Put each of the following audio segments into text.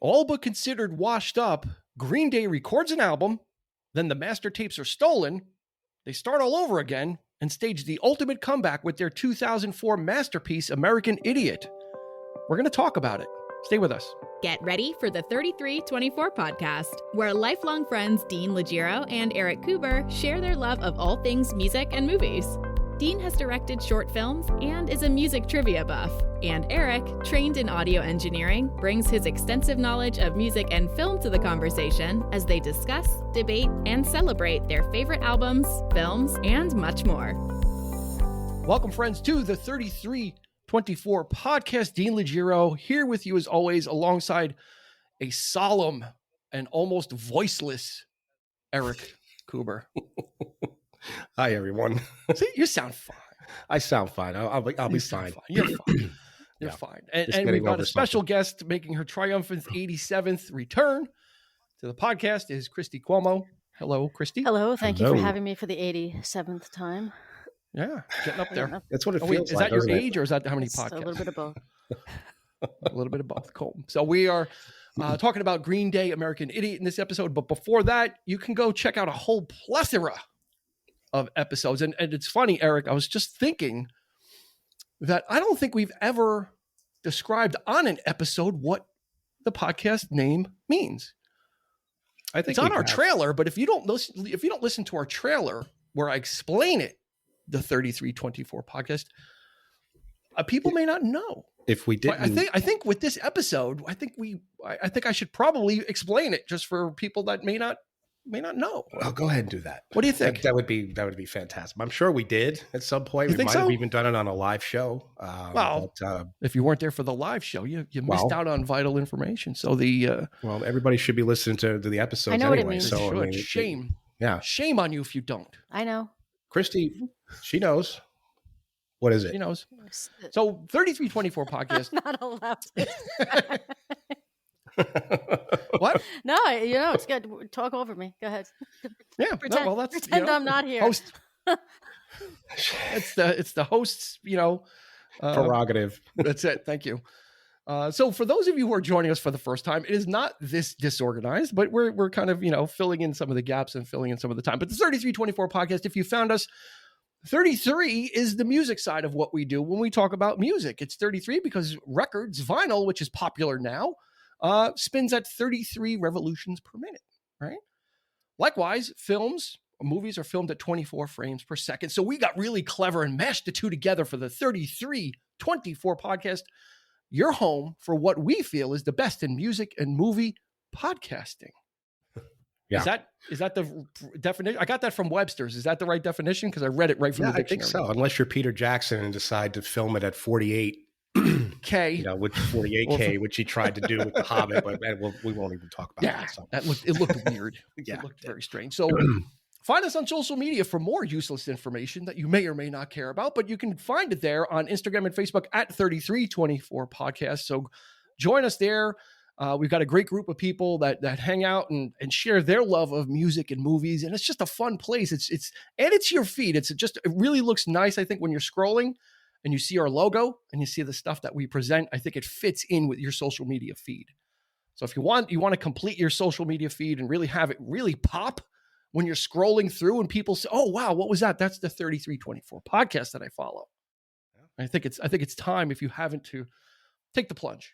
all but considered washed up, Green Day records an album, then the master tapes are stolen, they start all over again, and stage the ultimate comeback with their 2004 masterpiece, American Idiot. We're going to talk about it. Stay with us. Get ready for the 3324 podcast, where lifelong friends Dean Legiro and Eric Kuber share their love of all things music and movies. Dean has directed short films and is a music trivia buff. And Eric, trained in audio engineering, brings his extensive knowledge of music and film to the conversation as they discuss, debate, and celebrate their favorite albums, films, and much more. Welcome, friends, to the 3324 podcast. Dean Legiro here with you as always, alongside a solemn and almost voiceless Eric Kuber. Hi, everyone. See, you sound fine. I sound fine. I'll be fine. You're fine. You're fine. And we've got a special guest making her triumphant 87th return to the podcast is Christy Cuomo. Hello, Christy. Hello. Thank you for having me for the 87th time. Yeah, getting up there. That's what it feels like. Is that your age or is that how many podcasts? A little bit of both. A little bit of both. Cool. So we are talking about Green Day, American Idiot in this episode. But before that, you can go check out a whole plethora of episodes. And it's funny, Eric, I was just thinking that I don't think we've ever described on an episode what the podcast name means. I think it's on our trailer, but if you don't listen to our trailer where I explain it, the 3324 podcast, people may not know. If we didn't, I think with this episode, I think I should probably explain it just for people that may not know. Well, go ahead and do that. What do you think? That would be fantastic. I'm sure we did at some point. We might have even done it on a live show. If you weren't there for the live show, you missed out on vital information. So everybody should be listening to the episodes. I know anyway, what it means. So shame. Yeah, shame on you if you don't. I know. Christy, she knows. What is it? She knows. So 3324 podcast. I'm not allowed to. What? No, it's good. Talk over me. Go ahead. Yeah. Pretend I'm not here. Host. It's the host's, prerogative. That's it. Thank you. So for those of you who are joining us for the first time, it is not this disorganized, but we're kind of, filling in some of the gaps and filling in some of the time. But the 3324 podcast, if you found us, 33 is the music side of what we do when we talk about music. It's 33 because records, vinyl, which is popular now, spins at 33 revolutions per minute, right? Likewise, movies are filmed at 24 frames per second. So we got really clever and mashed the two together for the 3324 podcast. Your home for what we feel is the best in music and movie podcasting. Yeah. Is that the definition? I got that from Webster's. Is that the right definition? Because I read it right from the dictionary. I think so. Unless you're Peter Jackson and decide to film it at 48 K, which 48K, which he tried to do with The Hobbit, but we won't even talk about that. So. It looked weird. Yeah, it looked very strange. So find us on social media for more useless information that you may or may not care about, but you can find it there on Instagram and Facebook at 3324 podcast. So join us there. We've got a great group of people that hang out and share their love of music and movies. And it's just a fun place. It's your feed. It really looks nice. I think when you're scrolling and you see our logo and you see the stuff that we present, I think it fits in with your social media feed. So if you want to complete your social media feed and really have it really pop when you're scrolling through and people say, oh, wow, what was that? That's the 3324 podcast that I follow. Yeah. I think it's time, if you haven't, to take the plunge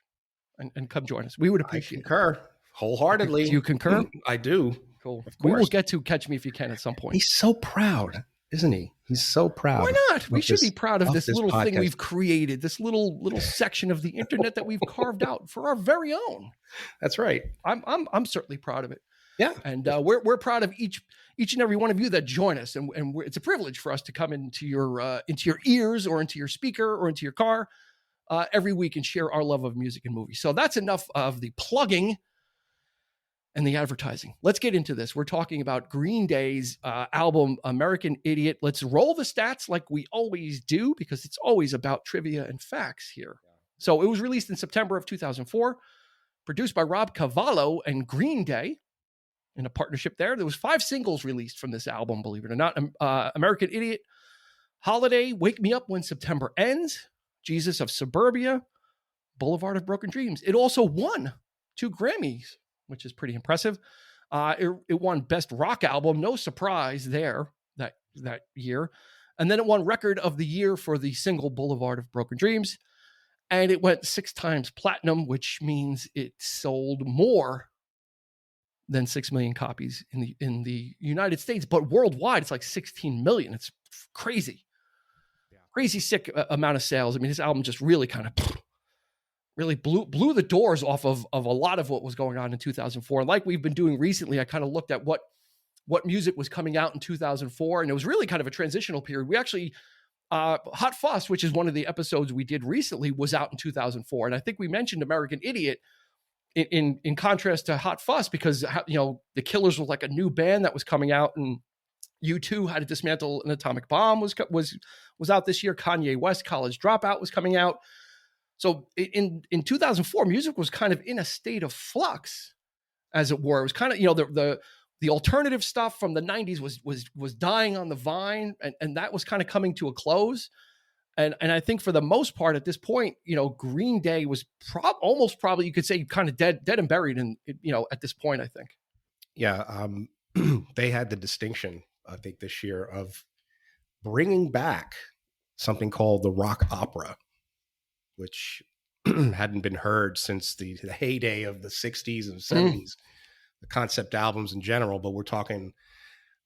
and come join us. We would appreciate it. I concur wholeheartedly. Do you concur? I do. Cool. Of course. We will get to Catch Me If You Can at some point. He's so proud, isn't he? He's so proud. Why not? We should be proud of this little podcast thing we've created, this little section of the internet that we've carved out for our very own. That's right. I'm certainly proud of it. Yeah. And we're proud of each and every one of you that join us. And it's a privilege for us to come into your ears or into your speaker or into your car every week and share our love of music and movies. So that's enough of the plugging and the advertising. Let's get into this. We're talking about Green Day's album, American Idiot. Let's roll the stats like we always do, because it's always about trivia and facts here. So it was released in September of 2004, produced by Rob Cavallo and Green Day in a partnership there. There was 5 singles released from this album, believe it or not. American Idiot, Holiday, Wake Me Up When September Ends, Jesus of Suburbia, Boulevard of Broken Dreams. It also won 2 Grammys, which is pretty impressive. It won Best Rock Album, no surprise there that year. And then it won Record of the Year for the single Boulevard of Broken Dreams. And it went 6 times platinum, which means it sold more than 6 million copies in the United States. But worldwide, it's like 16 million. It's crazy. Crazy sick amount of sales. I mean, this album just really kind of really blew the doors off of a lot of what was going on in 2004. Like we've been doing recently, I kind of looked at what music was coming out in 2004, and it was really kind of a transitional period. We actually, Hot Fuss, which is one of the episodes we did recently, was out in 2004. And I think we mentioned American Idiot in contrast to Hot Fuss because, you know, the Killers were like a new band that was coming out, and U2 had to dismantle an atomic bomb was out this year. Kanye West College Dropout was coming out. So in 2004, music was kind of in a state of flux, as it were. It was kind of, you know, the alternative stuff from the 90s was dying on the vine, and that was kind of coming to a close. And I think for the most part at this point, you know, Green Day was almost probably, you could say, kind of dead and buried in, you know, at this point, I think. Yeah. They had the distinction, I think, this year of bringing back something called the rock opera, which hadn't been heard since the heyday of the 60s and 70s, the concept albums in general. But we're talking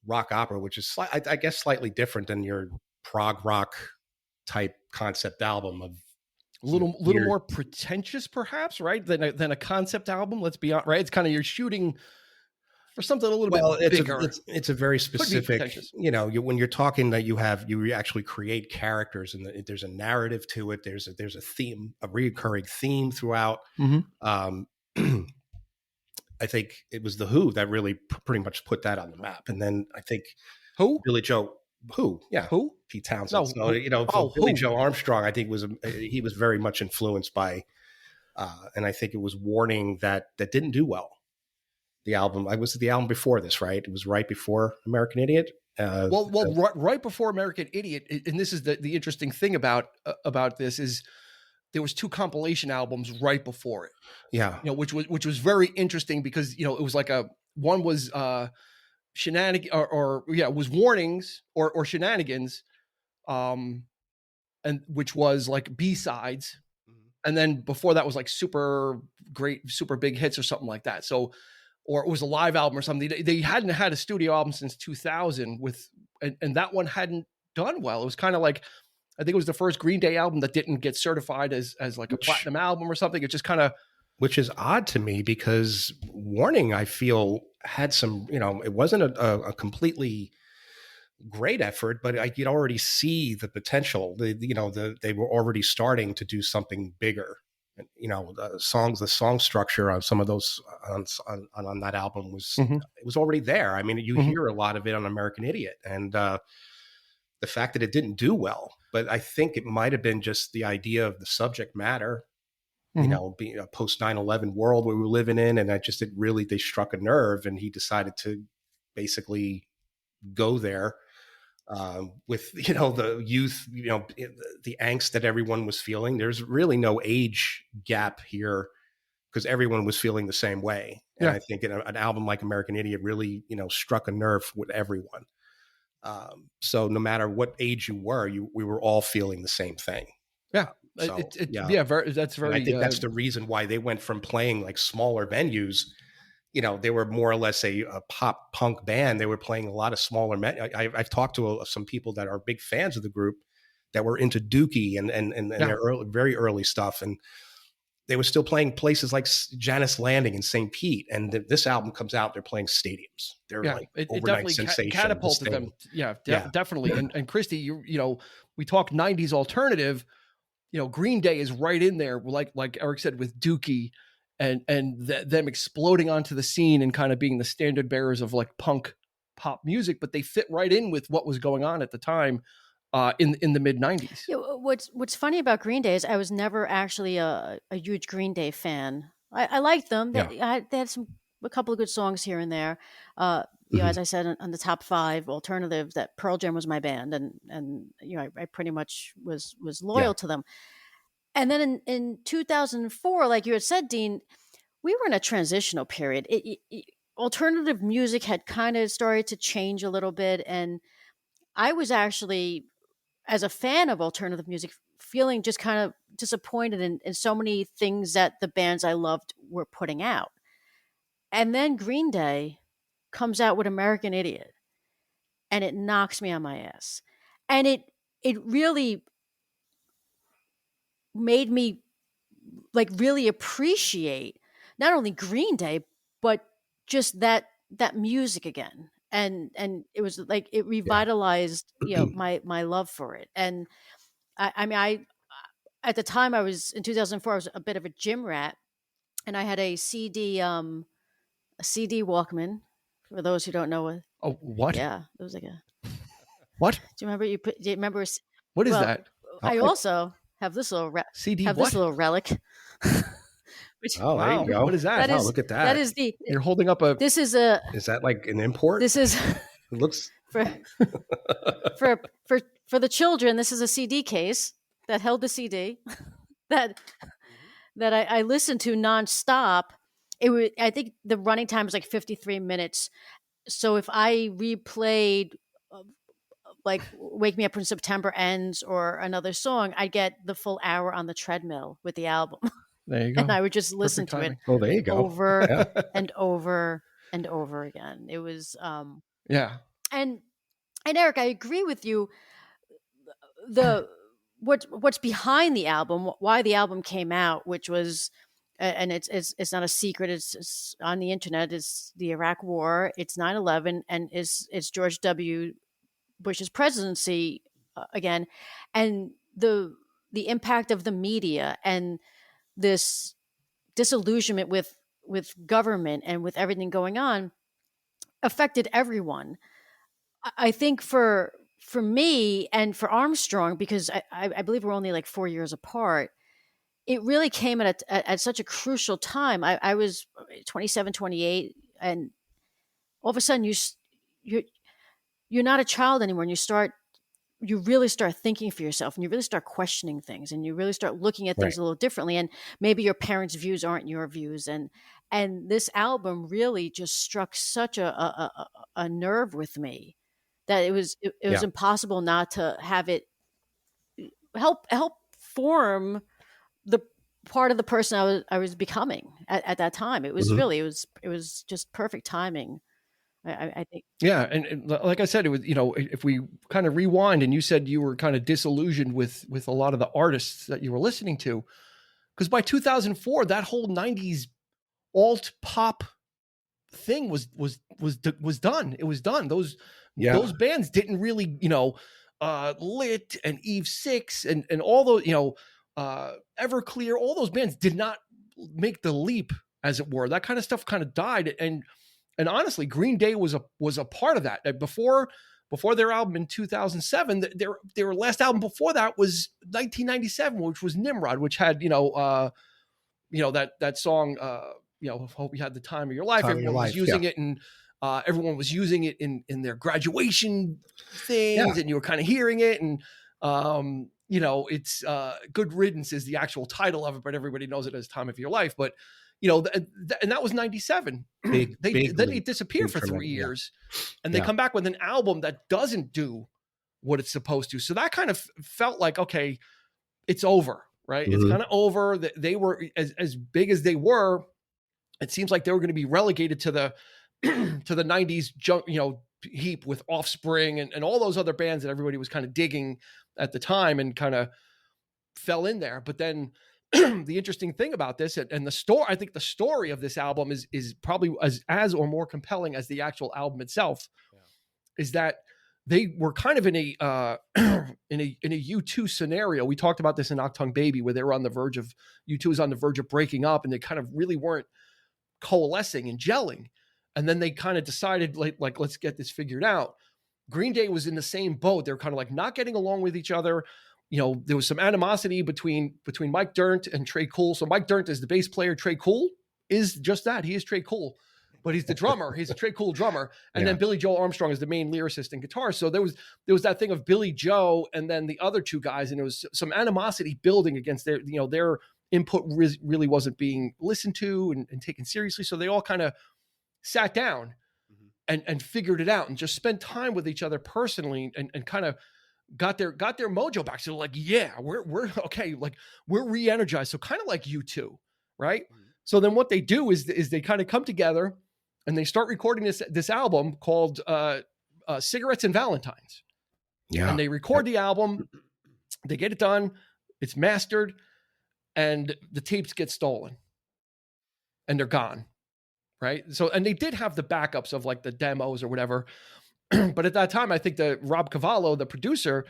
rock opera, which is, I guess, slightly different than your prog rock type concept album. Of a little more pretentious, perhaps, right? Than a concept album. Let's be honest, right? It's kind of, you're shooting for something a little bit bigger. It's a very specific, you know, when you're talking that you actually create characters, and there's a narrative to it. There's a theme, a recurring theme throughout. Mm-hmm. I think it was the Who that really pretty much put that on the map. And then I think Who? Pete Townsend. No, so, you know, Billy Joe Armstrong, I think he was very much influenced by, and I think it was Warning that didn't do well. The album, was the album before this, right? It was right before American Idiot. Right before American Idiot, and this is the interesting thing about this is there was 2 compilation albums right before it. Yeah, you know, which was very interesting because, you know, it was like one was Shenanigans it was Warnings or Shenanigans, and which was like B-sides, and then before that was like super great, super big hits or something like that. So, or it was a live album or something. They hadn't had a studio album since 2000 and that one hadn't done well. It was kind of like, I think it was the first Green Day album that didn't get certified as like a platinum album or something. It just kind of, which is odd to me because Warning, I feel, had some, you know, it wasn't a completely great effort, but I could already see the potential. They were already starting to do something bigger. You know, the song structure on some of those on that album was, it was already there. I mean, you hear a lot of it on American Idiot, and the fact that it didn't do well, but I think it might have been just the idea of the subject matter, you know, being a post 9/11 world where we were living in, and they struck a nerve, and he decided to basically go there. With, you know, the youth, you know, the angst that everyone was feeling. There's really no age gap here because everyone was feeling the same way. And I think an album like American Idiot really, you know, struck a nerve with everyone. So no matter what age you were, we were all feeling the same thing. Yeah. That's very, and I think that's the reason why they went from playing like smaller venues. You know, they were more or less a pop punk band. They were playing a lot of smaller. I've talked to some people that are big fans of the group that were into Dookie and their very early stuff, and they were still playing places like Janice Landing in St. Pete. And this album comes out, they're playing stadiums. They're like overnight sensation. Catapulted them. Definitely. And Christy, you know, we talk 90s alternative. You know, Green Day is right in there, like Eric said, with Dookie. And them exploding onto the scene and kind of being the standard bearers of like punk pop music, but they fit right in with what was going on at the time in the mid 90s. Yeah, what's funny about Green Day is I was never actually a huge Green Day fan. I liked them. They had a couple of good songs here and there. You know, as I said, on the top 5 alternative, that Pearl Jam was my band, and you know, I pretty much was loyal to them. And then in 2004, like you had said, Dean, we were in a transitional period. Alternative music had kind of started to change a little bit, and I was actually, as a fan of alternative music, feeling just kind of disappointed in so many things that the bands I loved were putting out. And then Green Day comes out with American Idiot, and it knocks me on my ass. And it really made me like really appreciate not only Green Day, but just that music again. And it was like it revitalized, my love for it. And I mean, I at the time I was in 2004, I was a bit of a gym rat, and I had a CD Walkman. For those who don't know what, Oh, what? yeah, it was like a. What? Do you remember? Do you remember? What is Well, that? I also have this little CD have what? this little relic. Which, Oh, there you go. What is that? Wow, look at that. That is the. You're holding up a. This is Is that like an import? This is It looks. for the children. This is a CD case that held the CD that I listened to nonstop. I think the running time was like 53 minutes. So if I replayed like Wake Me Up When September Ends or another song, I'd get the full hour on the treadmill with the album. There you go. And I would just listen Perfect to it Oh, there you go. over Yeah. and over and over again. It was Yeah. and Eric, I agree with you. What's behind the album, why the album came out, which was, and it's not a secret. It's on the internet. It's the Iraq War. It's 9/11, and it's George W. Bush's presidency again, and the impact of the media and this disillusionment with government and with everything going on affected everyone. I think for me and for Armstrong, because I believe we're only like 4 years apart, it really came at such a crucial time. I was 27, 28, and all of a sudden you're not a child anymore, and you really start thinking for yourself, and you really start questioning things, and you really start looking at things Right. a little differently, and maybe your parents' views aren't your views, and this album really just struck such a nerve with me that it was Yeah. impossible not to have it help form the part of the person I was becoming at that time. It was Mhm. really it was just perfect timing. I think. Yeah, and like I said, it was, if we kind of rewind, and you said you were kind of disillusioned with a lot of the artists that you were listening to, because by 2004, that whole 90s alt pop thing was done. It was done. Those bands didn't really, Lit and Eve 6 and all those, Everclear, all those bands did not make the leap, as it were. That kind of stuff kind of died, and honestly, Green Day was a part of that. Before their album in 2007, their last album before that was 1997, which was Nimrod, which had that song, Hope You Had the Time of Your Life. Everyone was using it, and everyone was using it in their graduation things, and you were kind of hearing it, and it's Good Riddance is the actual title of it, but everybody knows it as Time of Your Life. But and that was 97. They disappear for 3 years, and they come back with an album that doesn't do what it's supposed to. So that kind of felt like, okay, it's over, right? Mm-hmm. It's kind of over. They were as big as they were. It seems like they were going to be relegated to the to the 90s junk, heap with Offspring and all those other bands that everybody was kind of digging at the time, and kind of fell in there. But then the interesting thing about this, and the story, I think the story of this album is probably as or more compelling as the actual album itself, is that they were kind of in a in a U2 scenario. We talked about this in Octung Baby, where they were on the verge of, U2 was on the verge of breaking up, and they kind of really weren't coalescing and gelling. And then they kind of decided, like let's get this figured out. Green Day was in the same boat. They're kind of like not getting along with each other. There was some animosity between Mike Dirnt and Trey Cool. So Mike Dirnt is the bass player. Trey Cool is just that. He is Trey Cool, but he's the drummer. He's a Trey Cool drummer. And then Billy Joe Armstrong is the main lyricist and guitar. So there was that thing of Billy Joe and then the other two guys, and it was some animosity building against their input really wasn't being listened to and taken seriously. So they all kind of sat down and figured it out and just spent time with each other personally and kind of got their mojo back. So like, yeah, we're okay. Like we're re-energized. So kind of like U2, right? So then what they do is they kind of come together and they start recording this album called Cigarettes and Valentines. Yeah. And they record the album, they get it done, it's mastered, and the tapes get stolen and they're gone. Right. So, and they did have the backups of like the demos or whatever. But at that time, I think that Rob Cavallo, the producer,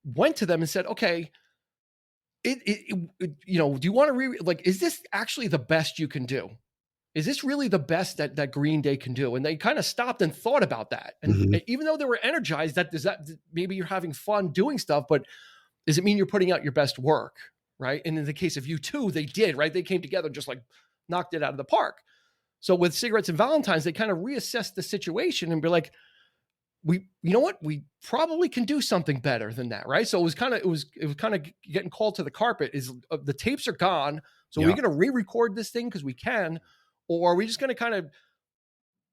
went to them and said, okay, do you want to is this actually the best you can do? Is this really the best that Green Day can do? And they kind of stopped and thought about that. And even though they were energized, does that maybe you're having fun doing stuff, but does it mean you're putting out your best work? Right. And in the case of U2, they did, right? They came together and just like knocked it out of the park. So with Cigarettes and Valentines, they kind of reassessed the situation and be like, you know what? We probably can do something better than that. Right. So it was kind of getting called to the carpet is the tapes are gone. So we're going to re-record this thing because we can, or are we just going to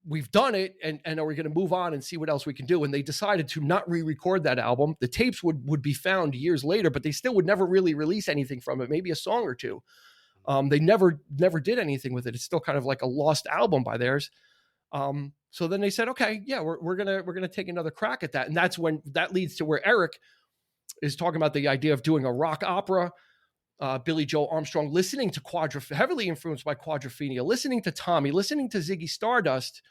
we've done it and are we going to move on and see what else we can do? And they decided to not re-record that album. The tapes would be found years later, but they still would never really release anything from it. Maybe a song or two. They never did anything with it. It's still kind of like a lost album by theirs. So then they said, okay, yeah, we're gonna take another crack at that, and that's when that leads to where Eric is talking about the idea of doing a rock opera. Billy Joe Armstrong listening to heavily influenced by Quadrophenia, listening to Tommy, listening to Ziggy Stardust,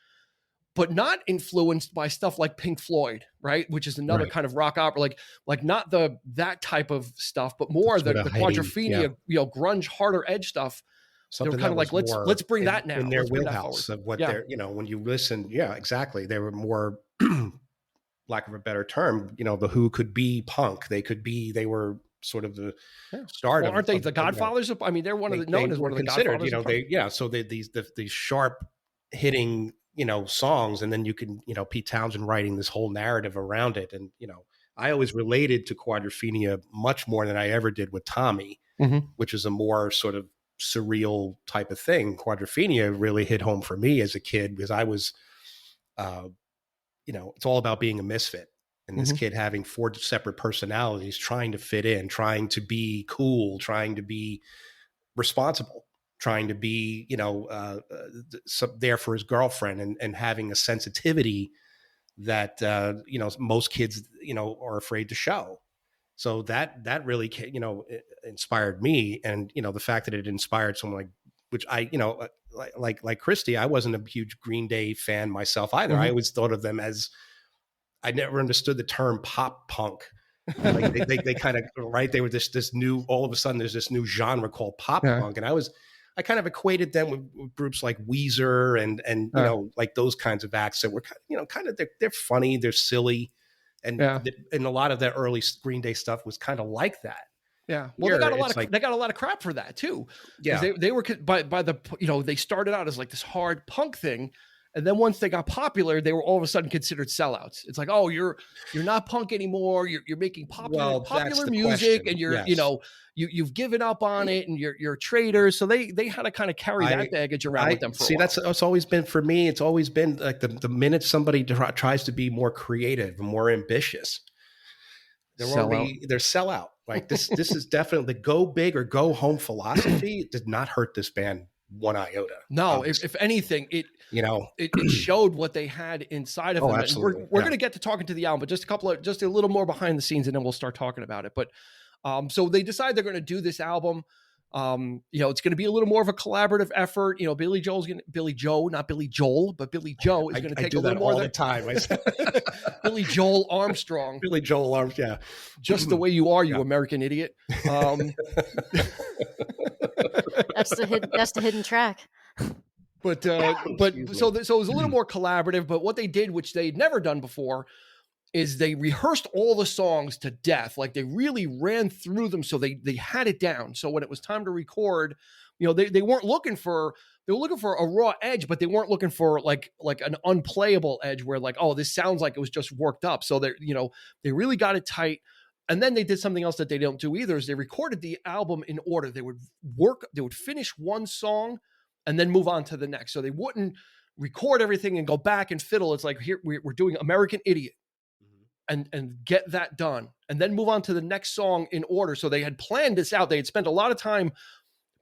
but not influenced by stuff like Pink Floyd, right? Which is another kind of rock opera, like not that type of stuff, but more the Quadrophenia, grunge, harder edge stuff. Something they're kind of like, let's bring that now in their wheelhouse of what they're, when you listen, exactly. They were more, lack of a better term, the Who could be punk. They were sort of the start of. Aren't they the Godfathers of? I mean, they're known as one of the Godfathers. So these sharp hitting, songs, and then you can, Pete Townsend writing this whole narrative around it. And, I always related to Quadrophenia much more than I ever did with Tommy, which is a more sort of surreal type of thing. Quadrophenia really hit home for me as a kid because I was, it's all about being a misfit. And this kid having 4 separate personalities, trying to fit in, trying to be cool, trying to be responsible, trying to be, there for his girlfriend and having a sensitivity that, most kids, are afraid to show. So that really, inspired me. And, the fact that it inspired someone like, which I, like Christy, I wasn't a huge Green Day fan myself either. I always thought of them as, I never understood the term pop punk. Like they kind of, right. They were this new, all of a sudden there's this new genre called pop punk. And I kind of equated them with groups like Weezer and like those kinds of acts that were, they're funny, they're silly. And a lot of that early Green Day stuff was kind of like that. Yeah. Well, they got a lot of crap for that too. Yeah. They were by the, they started out as like this hard punk thing. And then once they got popular, they were all of a sudden considered sellouts. It's like, oh, you're not punk anymore. You're making popular music, question. And you've given up on it, and you're traitors. So they had to kind of carry that baggage around with them. That's always been for me. It's always been like the minute somebody tries to be more creative and more ambitious, they're sellout. Like this is definitely the go big or go home philosophy. It did not hurt this band one iota. No, if anything, it showed what they had inside of them. Absolutely. And we're going to get to talking to the album, but just a little more behind the scenes, and then we'll start talking about it. But so they decide they're going to do this album. It's going to be a little more of a collaborative effort. Billy Joe, not Billy Joel, but Billy Joe is going to take a little more all the time. Billy Joel Armstrong. Billy Joel Armstrong. Yeah. Just the way you are, you American idiot. That's the hidden track. But so it was a little more collaborative. But what they did, which they'd never done before, is they rehearsed all the songs to death. Like they really ran through them, so they had it down. So when it was time to record, they weren't looking for. They were looking for a raw edge, but they weren't looking for like an unplayable edge where like, oh, this sounds like it was just worked up. So they really got it tight. And then they did something else that they don't do either, is they recorded the album in order. They would finish one song and then move on to the next. So they wouldn't record everything and go back and fiddle. It's like, here we're doing American Idiot and get that done and then move on to the next song in order. So they had planned this out. They had spent a lot of time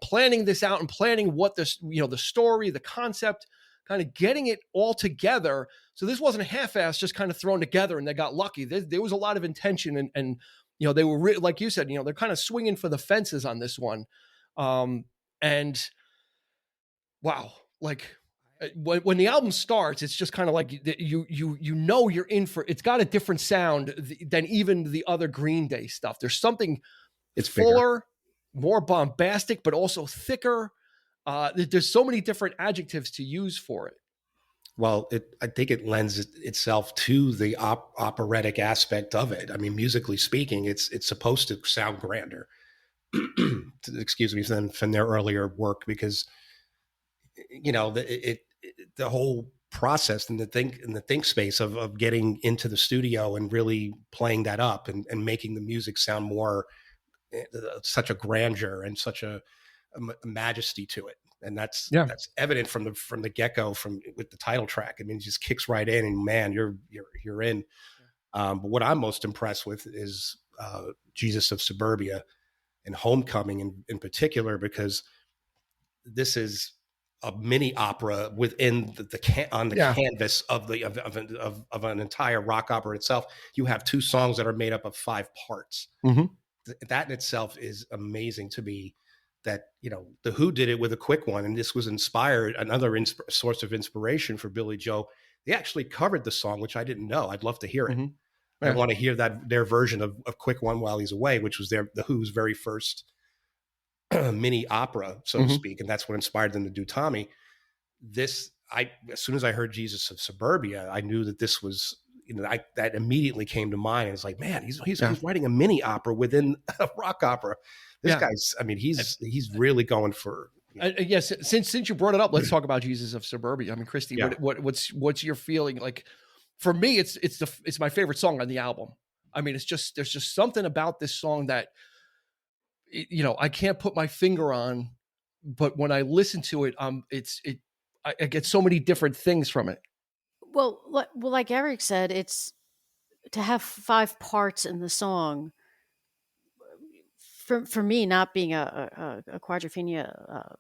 planning this out and planning what this, the story, the concept, kind of getting it all together. So this wasn't a half-ass just kind of thrown together and they got lucky. There was a lot of intention and they were like you said, they're kind of swinging for the fences on this one. And wow, like when the album starts, it's just kind of like you're in for, it's got a different sound than even the other Green Day stuff. There's something, it's fuller, bigger, more bombastic, but also thicker. There's so many different adjectives to use for it. Well, I think it lends itself to the operatic aspect of it. I mean, musically speaking, it's supposed to sound grander. Excuse me, than from their earlier work, because the whole process and the think space of getting into the studio and really playing that up and making the music sound more such a grandeur and such a majesty to it. And that's evident from the get-go with the title track. I mean, it just kicks right in and man, you're in. But what I'm most impressed with is Jesus of Suburbia and Homecoming in particular, because this is a mini opera within the canvas of an entire rock opera itself. You have 2 songs that are made up of 5 parts. Mm-hmm. That in itself is amazing to me. That the Who did it with a quick one, and this was inspired. Another source of inspiration for Billy Joe. They actually covered the song, which I didn't know. I'd love to hear it. Mm-hmm. Yeah. I want to hear their version of Quick One While He's Away, which was the Who's very first mini opera, so to speak, and that's what inspired them to do Tommy. As soon as I heard Jesus of Suburbia, I knew that this was. That immediately came to mind. And it's like, man, he's writing a mini opera within a rock opera. This guy's, I mean, he's really going for. Yes, since you brought it up, let's talk about Jesus of Suburbia. I mean, Christy, what's your feeling? Like, for me, it's my favorite song on the album. I mean, there's just something about this song that, I can't put my finger on, but when I listen to it, I get so many different things from it. Well, like Eric said, it's to have 5 parts in the song. For me, not being a Quadrophenia,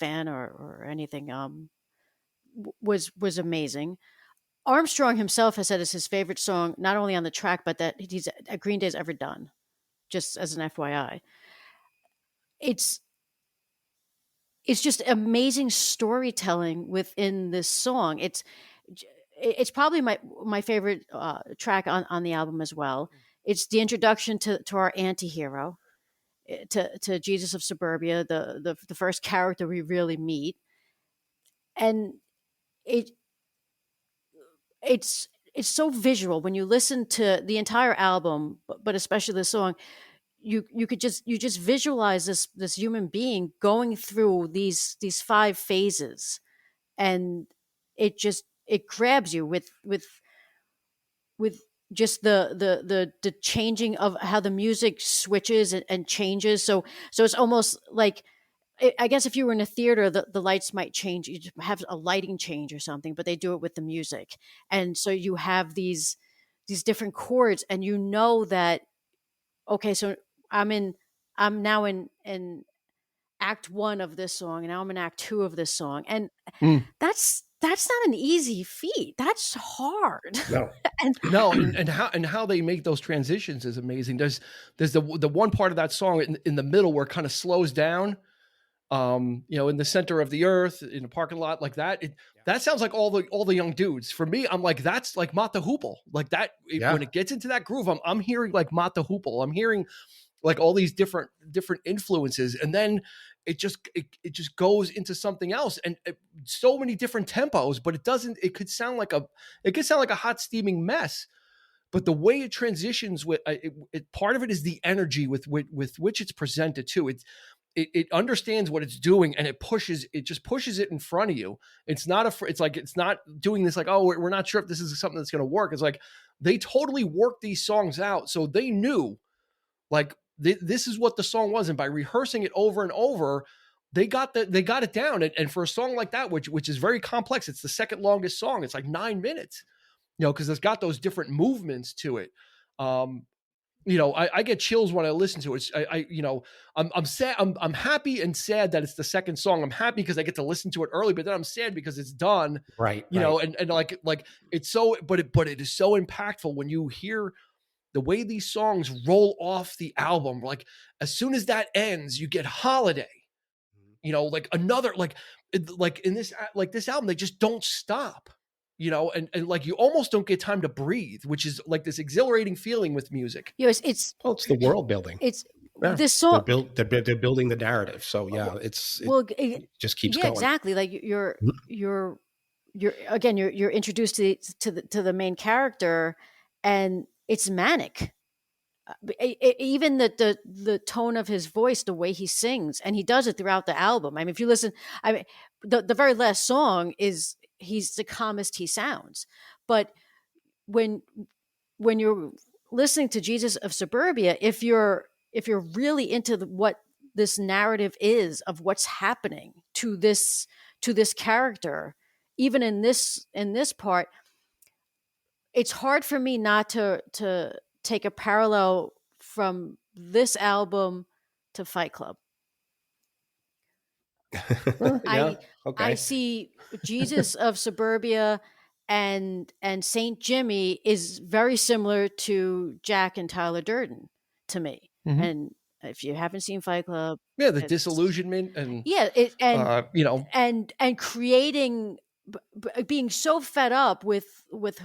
fan or anything, was amazing. Armstrong himself has said it's his favorite song, not only on the track, but that he's Green Day's ever done. Just as an FYI, it's just amazing storytelling within this song. It's probably my favorite track on the album as well. It's the introduction to our anti-hero, to Jesus of Suburbia, the first character we really meet, and it's so visual when you listen to the entire album, but especially the song. You just visualize this human being going through these 5 phases, and it grabs you with just the changing of how the music switches and changes. So it's almost like, I guess if you were in a theater, the lights might change. You have a lighting change or something, but they do it with the music. And so you have these different chords, and that, okay, so I'm now in act 1 of this song, and now I'm in act 2 of this song. And that's not an easy feat. That's hard. No. and how they make those transitions is amazing. There's the one part of that song in the middle where it kind of slows down, in the center of the earth, in a parking lot like that. That sounds like all the young dudes. For me, I'm like, that's like Mott the Hoople. Like that, when it gets into that groove, I'm hearing like Mott the Hoople. I'm hearing like all these different influences, and then it just goes into something else, and so many different tempos. But it could sound like a hot steaming mess. But the way it transitions part of it is the energy with which it's presented too. it understands what it's doing, and it just pushes it in front of you. It's not it's not doing this like, oh, we're not sure if this is something that's going to work. It's like they totally worked these songs out, so they knew like this is what the song was, and by rehearsing it over and over, they got it down. And for a song like that, which is very complex, it's the second longest song. It's like 9 minutes, because it's got those different movements to it. I get chills when I listen to it. I'm sad. I'm happy and sad that it's the second song. I'm happy because I get to listen to it early, but then I'm sad because it's done. Right. And like it's so, but it is so impactful when you hear the way these songs roll off the album. Like as soon as that ends, you get Holiday. Like another like in this album, they just don't stop. And like you almost don't get time to breathe, which is like this exhilarating feeling with music. It's the world building. It's this song. They're building the narrative. So yeah, it just keeps going. Exactly. Like you're introduced to the main character, and it's manic. Even the tone of his voice, the way he sings, and he does it throughout the album. I mean, if you listen, the very last song is he's the calmest he sounds. But when you're listening to Jesus of Suburbia, if you're really into what this narrative is of what's happening to this character, even in this part, it's hard for me not to take a parallel from this album to Fight Club. Yeah, okay. I see Jesus of Suburbia and Saint Jimmy is very similar to Jack and Tyler Durden to me. Mm-hmm. And if you haven't seen Fight Club, the disillusionment and and creating, being so fed up with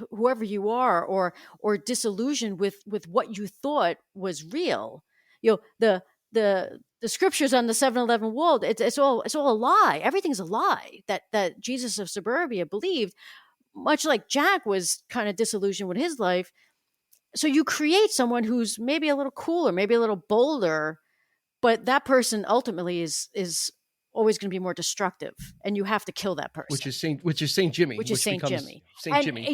whoever you are, or disillusioned with what you thought was real. The scriptures on the 7-Eleven wall, it's all a lie. Everything's a lie that Jesus of Suburbia believed, much like Jack was kind of disillusioned with his life. So you create someone who's maybe a little cooler, maybe a little bolder, but that person ultimately is always going to be more destructive, and you have to kill that person. Which is Saint Jimmy. Which Saint Jimmy.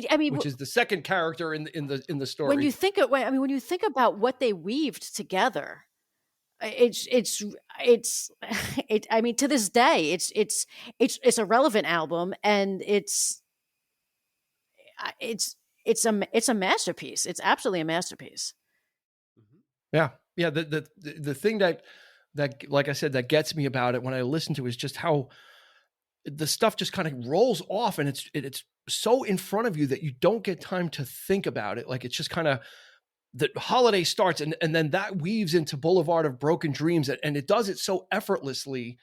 I mean, which is the second character in the story. When you think about what they weaved together, it's I mean, to this day, it's a relevant album, and it's a masterpiece. It's absolutely a masterpiece. Yeah. The thing that like I said, that gets me about it when I listen to it is just how the stuff just kind of rolls off, and it's so in front of you that you don't get time to think about it. Like it's just kind of, the Holiday starts and then that weaves into Boulevard of Broken Dreams, and it does it so effortlessly,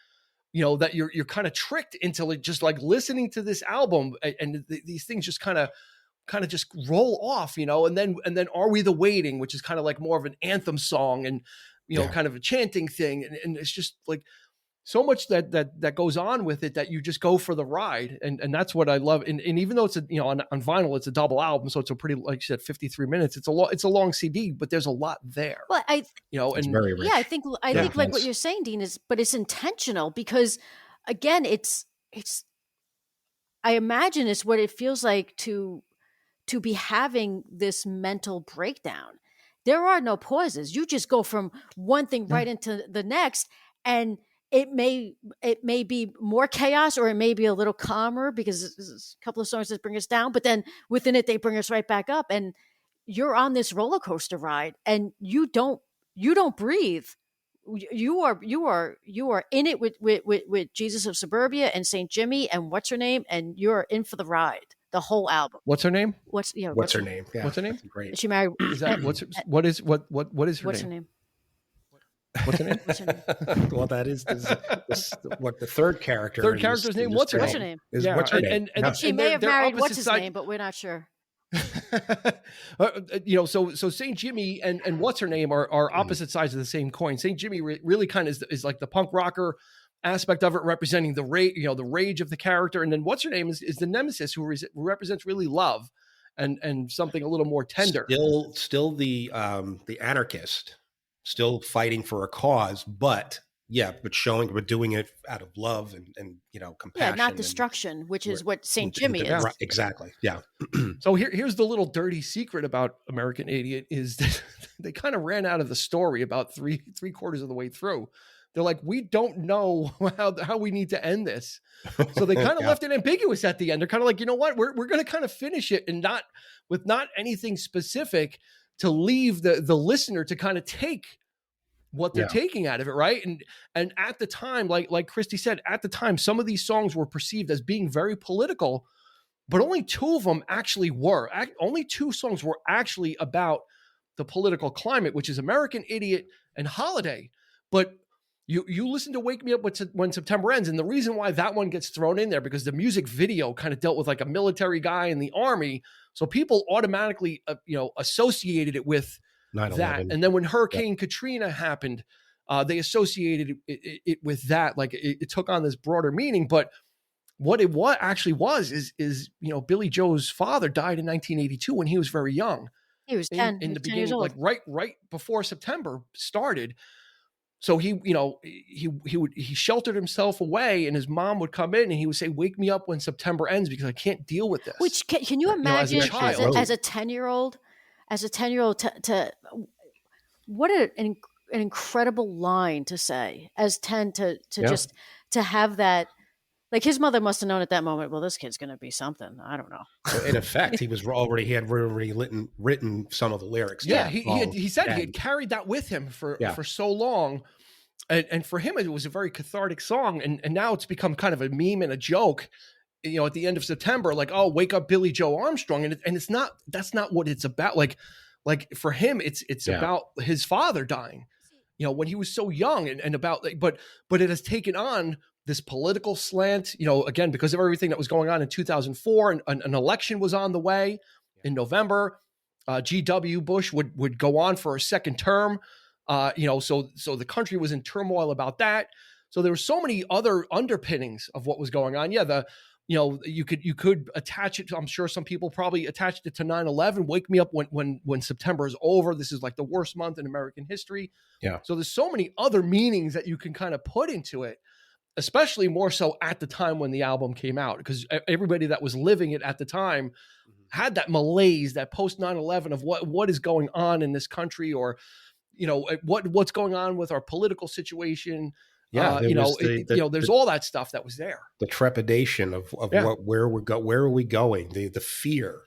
that you're kind of tricked into like just like listening to this album, and these things just kind of just roll off, and then Are We the Waiting, which is kind of like more of an anthem song, and kind of a chanting thing, and it's just like so much that goes on with it that you just go for the ride, and that's what I love. And even though it's on vinyl, it's a double album, so it's a pretty, like you said, 53 minutes. It's a long CD, but there's a lot there. Well, it's very rich. Yeah, I think like what you're saying, Dean, but it's intentional, because again, it's I imagine it's what it feels like to be having this mental breakdown. There are no pauses. You just go from one thing right into the next, and it may be more chaos, or it may be a little calmer, because there's a couple of songs that bring us down, but then within it they bring us right back up, and you're on this roller coaster ride, and you don't breathe. You are in it with Jesus of Suburbia and Saint Jimmy and What's Her Name, and you're in for the ride. The whole album. What's her name? What's her name? Yeah, what's her name? Great. Is she married? Is that what is her what's name? Her name? What's her name? Well, that is what the third character. Third character's name. What's her name? What's her name? And she may have married what's his name, but we're not sure. So Saint Jimmy and What's Her Name are opposite sides of the same coin. Saint Jimmy really kind of is like the punk rocker aspect of it, representing the rage of the character, and then What's Her Name is the nemesis who represents really love and something a little more tender. Still the anarchist, still fighting for a cause, but but doing it out of love and Yeah, not compassion destruction, which is and what St. Jimmy Yeah. is. right, exactly. Yeah. So here's the little dirty secret about American Idiot is that they kind of ran out of the story about three quarters of the way through. They're like, we don't know how we need to end this. So they kind of left it ambiguous at the end. They're kind of like, you know what, we're going to kind of finish it and not anything specific to leave the listener to kind of take what they're taking out of it, right? And at the time, like Christy said, at the time, some of these songs were perceived as being very political, but only two of them actually were. Only two songs were actually about the political climate, which is American Idiot and Holiday. But you listen to Wake Me Up When September Ends, and the reason why that one gets thrown in there, because the music video kind of dealt with like a military guy in the army. So people automatically, associated it with 9/11. That. And then when Hurricane Katrina happened, they associated it with that. Like it took on this broader meaning. But what actually was is Billy Joe's father died in 1982 when he was very young. He was 10 in the 10 beginning, years old. like right before September started. So he sheltered himself away, and his mom would come in and he would say, "Wake me up when September ends because I can't deal with this." Which can you imagine as a 10-year-old, to what an incredible line to say as 10 to just to have that. Like his mother must have known at that moment, well, this kid's going to be something. I don't know. In effect, he had already written some of the lyrics. Yeah, he said he had carried that with him for so long. And for him, it was a very cathartic song. And now it's become kind of a meme and a joke, at the end of September, like, oh, wake up Billy Joe Armstrong. And it's not, that's not what it's about. Like for him, it's about his father dying, when he was so young and about, but it has taken on this political slant, again, because of everything that was going on in 2004, and an election was on the way in November. G.W. Bush would go on for a second term, so the country was in turmoil about that. So there were so many other underpinnings of what was going on. Yeah, you could attach it to, I'm sure some people probably attached it to 9/11. Wake me up when September is over. This is like the worst month in American history. Yeah. So there's so many other meanings that you can kind of put into it, especially more so at the time when the album came out, because everybody that was living it at the time had that malaise, that post 9/11 of what is going on in this country, or, what's going on with our political situation. Yeah. There's all that stuff that was there. The trepidation of where are we going? The fear,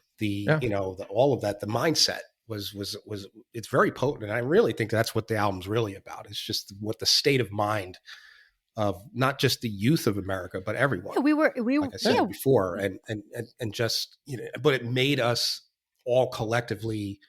all of that, the mindset was it's very potent. And I really think that's what the album's really about. It's just what the state of mind of not just the youth of America, but everyone. Yeah, we were, like I said before, and just, but it made us all collectively,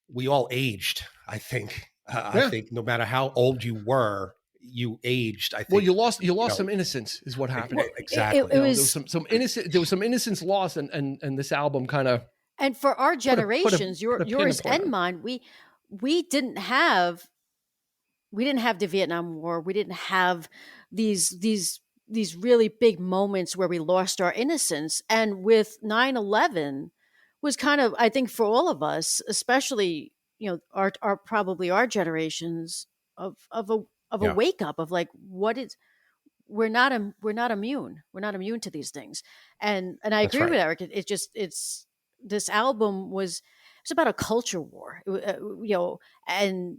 we all aged, I think. I think no matter how old you were, you aged. I think. Well, you lost some innocence is what happened. Exactly. It was, there was some innocence lost, and this album kind of. And for our generations, yours and mine, we didn't have the Vietnam War. We didn't have these really big moments where we lost our innocence. And with 9/11 was kind of, I think for all of us, especially, our probably our generations of a wake up of like, we're not immune. We're not immune to these things. And I agree with Eric. It's this album it's about a culture war, and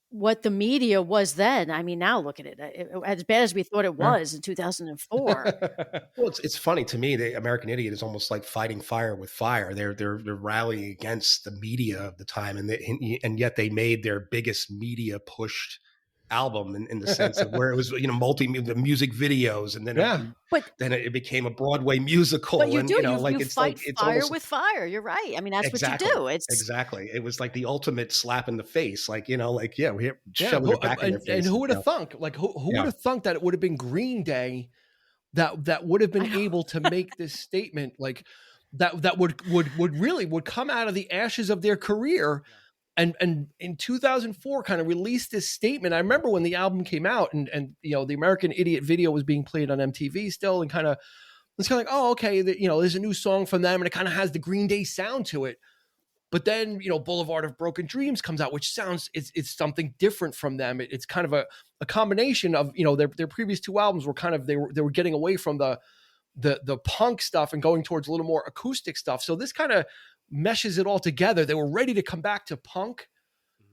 what the media was then. I mean, now look at it. As bad as we thought it was in 2004. Well, it's funny to me. The American Idiot is almost like fighting fire with fire. They're rallying against the media of the time, and yet they made their biggest media pushed album in the sense of where it was, the music videos, and then it became a Broadway musical. But you and do, it's fight like it's fire almost, with fire. You're right. I mean, that's exactly, what you do. It's exactly. It was like the ultimate slap in the face. Like we're shoving it back in their face. And who would have thunk? Like who would have thunk that it would have been Green Day that would have been able to make this statement, like that would come out of the ashes of their career. And in 2004 kind of released this statement. I remember when the album came out and the American Idiot video was being played on MTV still, and it's kind of like, oh, okay, there's a new song from them and it kind of has the Green Day sound to it. But then, Boulevard of Broken Dreams comes out, which sounds it's something different from them. It's kind of a combination of, their previous two albums were kind of they were getting away from the punk stuff and going towards a little more acoustic stuff. So this kind of meshes it all together. They were ready to come back to punk,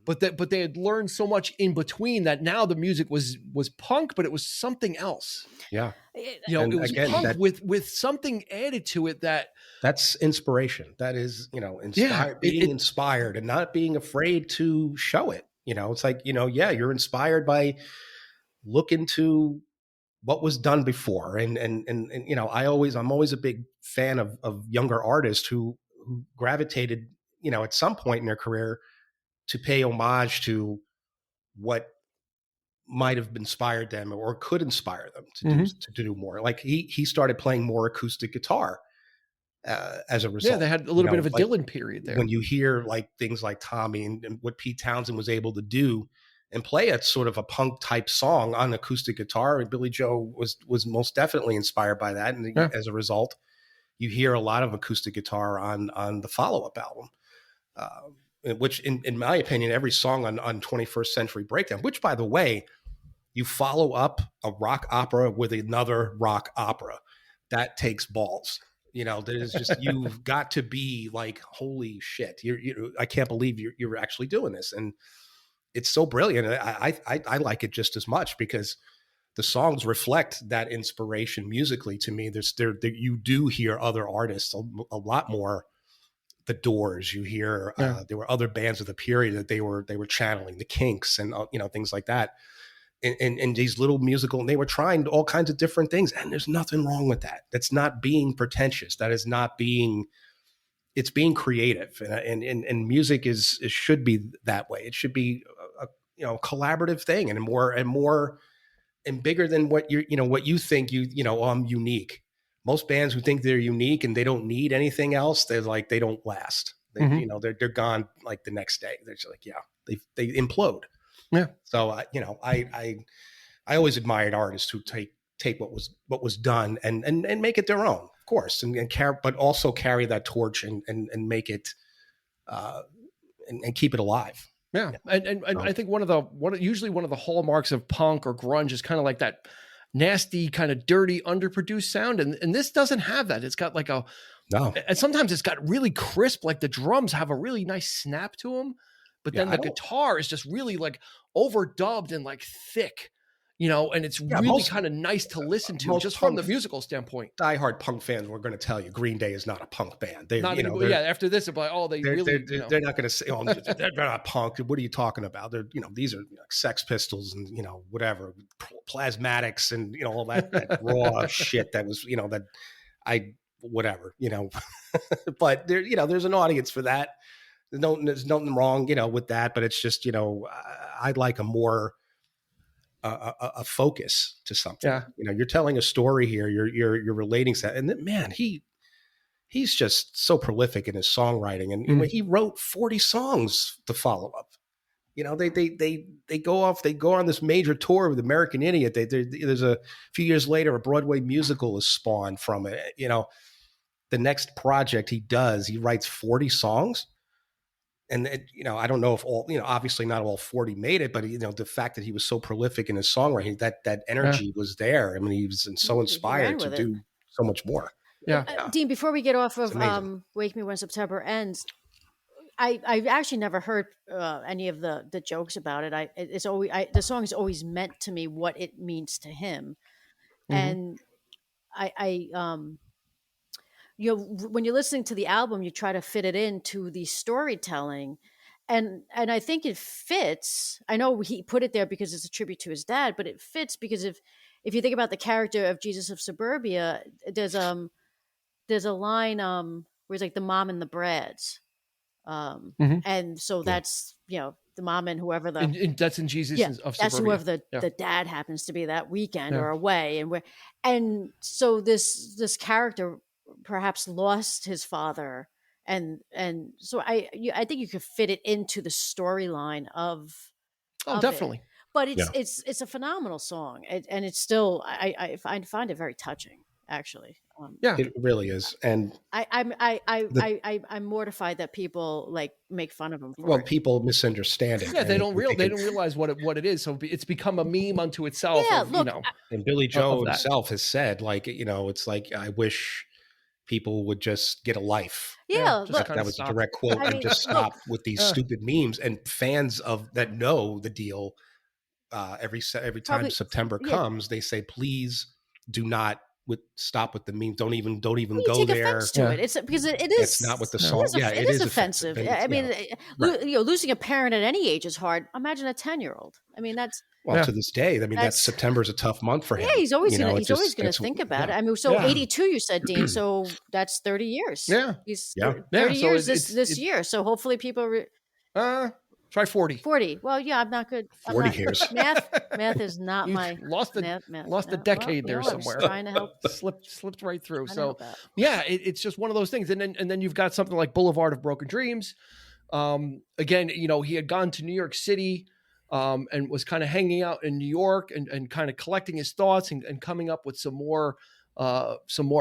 but they had learned so much in between that now the music was punk, but it was something else. Yeah. It was again, punk with something added to it that's inspiration. That is, being inspired and not being afraid to show it. It's like, you're inspired by looking to what was done before. And I'm always a big fan of younger artists who gravitated, at some point in their career to pay homage to what might have inspired them or could inspire them to do more. Like he started playing more acoustic guitar as a result. Yeah, they had a little bit of a Dylan period there. When you hear like things like Tommy and what Pete Townsend was able to do and play a sort of a punk type song on acoustic guitar, and Billy Joe was most definitely inspired by that. And as a result, you hear a lot of acoustic guitar on the follow-up album. Which in my opinion, every song on 21st Century Breakdown, which by the way, you follow up a rock opera with another rock opera, that takes balls. There's just, you've got to be like, holy shit, I can't believe you're actually doing this. And it's so brilliant. I like it just as much because the songs reflect that inspiration musically to me. You do hear other artists a lot more. The Doors, you hear there were other bands of the period that they were channeling, the Kinks and things like that, and these little musical, and they were trying all kinds of different things, and there's nothing wrong with that. That's not being pretentious. That is not being. It's being creative, and music should be that way. It should be a collaborative thing, and more and bigger than what what you think I'm unique. Most bands who think they're unique and they don't need anything else, they don't last. They're gone like the next day. They're just like, they implode. Yeah. So I always admired artists who take what was done and make it their own, of course, and carry, but also carry that torch and make it and keep it alive. Yeah. And I think usually one of the hallmarks of punk or grunge is kind of like that nasty, kind of dirty, underproduced sound. And this doesn't have that. It's got like and sometimes it's got really crisp, like the drums have a really nice snap to them, but then the guitar is just really like overdubbed and like thick, and it's really kind of nice to listen to just from the musical standpoint. Diehard punk fans were going to tell you Green Day is not a punk band. They're after this, they're like, they're not going to say, they're not punk. What are you talking about? They're, these are Sex Pistols and, whatever, Plasmatics and, all that raw shit that was, whatever, but there, there's an audience for that. There's nothing wrong, with that, but it's just, I'd like a more, a focus to something. Yeah. You're telling a story here. You're relating to that, and then, man, he's just so prolific in his songwriting, and he wrote 40 songs to follow up. They go on this major tour with American Idiot. There's a few years later, a Broadway musical is spawned from it. The next project he does, he writes 40 songs. And I don't know if all, obviously not all 40 made it, but the fact that he was so prolific in his songwriting, that energy was there. I mean, he was so inspired to do so much more. Yeah. Dean, before we get off of Wake Me When September Ends, I've actually never heard any of the jokes about it. The song is always meant to me what it means to him. And when you're listening to the album, you try to fit it into the storytelling, and I think it fits. I know he put it there because it's a tribute to his dad, but it fits because if you think about the character of Jesus of Suburbia, there's a line where he's like the mom and the Brads, and so that's the mom and whoever that's in Jesus of Suburbia. That's whoever the dad happens to be that weekend or away, and so this character perhaps lost his father, and so I think you could fit it into the storyline of definitely. But it's a phenomenal song, and it's still I find it very touching. actually. Yeah. It really is. And I'm mortified that people like make fun of him for it. people misunderstand it. Yeah, they don't they realize what it is. So it's become a meme unto itself. Yeah, Of, look, and Billy Joe of that. himself has said, like, it's like, I wish people would just get a life. Yeah, just look, kinda That was stop. a direct quote. I And mean, just stop with these stupid memes. And fans of that know the deal. Every time Probably- September yeah. comes, they say, please do not stop with the memes. Don't even you go take there. offense to it. It's because it is. It's not what the song. It is offensive. I mean, Right. losing a parent at any age is hard. Imagine a 10-year-old. I mean, that's to this day. I mean, that September's a tough month for him. yeah. He's always gonna think about it. I mean, so 82, you said, Dean. So that's 30 years. Yeah. He's Yeah. 30 So years this year. So hopefully people. Try 40. 40. Well, yeah, I'm not good. 40 years. Math is not You my lost a decade there somewhere. Trying to help. Slipped right through. Trying to So help out. yeah, it's just one of those things. And then you've got something like Boulevard of Broken Dreams. Again, he had gone to New York City and was kind of hanging out in New York and kind of collecting his thoughts and coming up with some more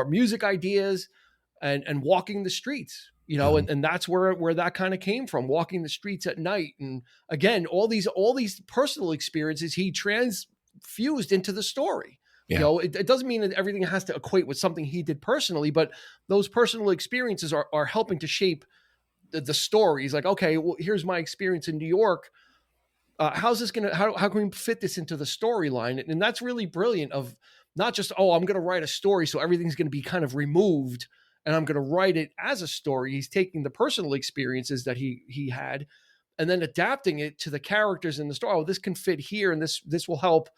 music ideas and walking the streets. And that's where that kind of came from, walking the streets at night. And again, all these personal experiences he transfused into the story. Yeah. It doesn't mean that everything has to equate with something he did personally, but those personal experiences are helping to shape the stories. Like, okay, well, here's my experience in New York. How's this going to, how can we fit this into the storyline? And that's really brilliant of not just, I'm going to write a story, so everything's going to be kind of removed and I'm going to write it as a story. He's taking the personal experiences that he had and then adapting it to the characters in the story. Oh, this can fit here. And this will help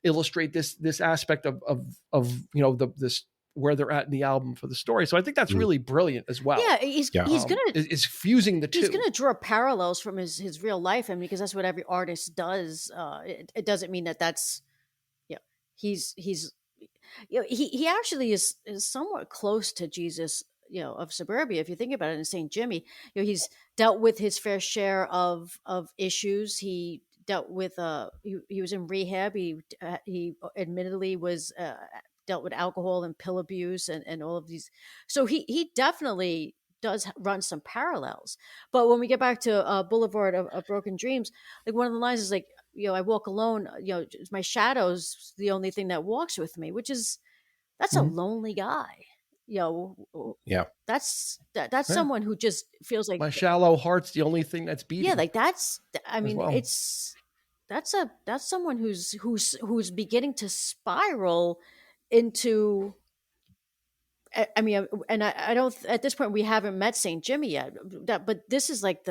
illustrate this aspect of this, where they're at in the album for the story. So I think that's really brilliant as well. Yeah. He's is fusing the two. He's going to draw parallels from his real life. And because that's what every artist does. It doesn't mean that's, he's, he actually is somewhat close to Jesus, of suburbia. If you think about it, in St. Jimmy, he's dealt with his fair share of issues. He dealt with, he was in rehab. He admittedly was, dealt with alcohol and pill abuse and all of these. So he definitely does run some parallels. But when we get back to Boulevard of Broken Dreams, like one of the lines is like, I walk alone, my shadow's the only thing that walks with me, that's a lonely guy. Yeah. That's someone who just feels like my shallow heart's the only thing that's beating. Yeah, like that's someone who's beginning to spiral into. I mean, and I don't. At this point, we haven't met St. Jimmy yet. But this is like